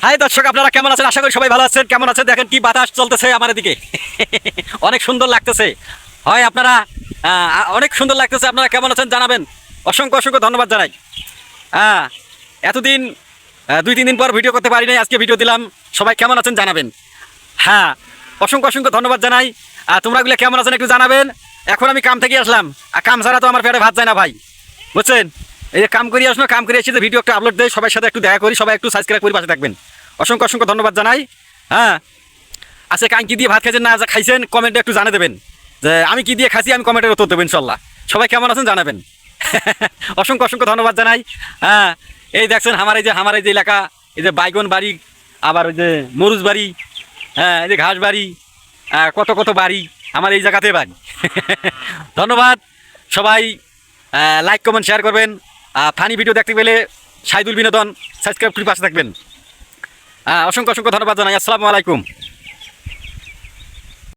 High দর্শক, আপনারা কেমন আছেন? আশা করি সবাই ভালো আছেন। কেমন আছেন দেখেন, কি বাতাস চলতেছে আমার এদিকে। অনেক সুন্দর লাগতেছে। হয় আপনারা অনেক সুন্দর লাগতেছে। আপনারা কেমন আছেন জানাবেন। অসংখ্য অসংখ্য ধন্যবাদ জানাই। হ্যাঁ, এতদিন 2-3 দিন পর ভিডিও করতে পারি নাই, আজকে ভিডিও দিলাম। সবাই কেমন আছেন জানাবেন। হ্যাঁ, অসংখ্য অসংখ্য ধন্যবাদ জানাই। তোমরাগুলো কেমন আছেন একটু জানাবেন। এখন আমি কাম থেকে আসলাম, আর কাম ছাড়া তো আমার পেটে ভাত যায় না ভাই, বুঝছেন? এই যে কাম করে আসলো, কাম করে এসে যে ভিডিও একটা আপলোড দেয়, সবার সাথে একটু দেখা করি, সবাই একটু সাবস্ক্রাইব করে পাশে থাকবেন। অসংখ্য অসংখ্য ধন্যবাদ জানাই। হ্যাঁ, আজকে কাম কি দিয়ে ভাত খাইছেন না খাইছেন কমেন্টে একটু জানিয়ে দেবেন, যে আমি কি দিয়ে খাইছি আমি কমেন্টের উত্তর দেবেন ইনশাল্লাহ। সবাই কেমন আছেন জানাবেন। অসংখ্য অসংখ্য ধন্যবাদ জানাই। হ্যাঁ, এই দেখছেন আমার এই যে এলাকা, এই যে বাইগন বাড়ি, আবার ওই যে মরুচ বাড়ি, হ্যাঁ এই যে ঘাস বাড়ি, কত কত বাড়ি আমার এই জায়গাতে বাড়ি। ধন্যবাদ সবাই। লাইক কমেন্ট শেয়ার করবেন। ফানি ভিডিও দেখতে পেলে সাইদুল বিনোদন সাবস্ক্রাইব করে পাশে থাকবেন। অসংখ্য অসংখ্য ধন্যবাদ জানাই। আসসালামু আলাইকুম।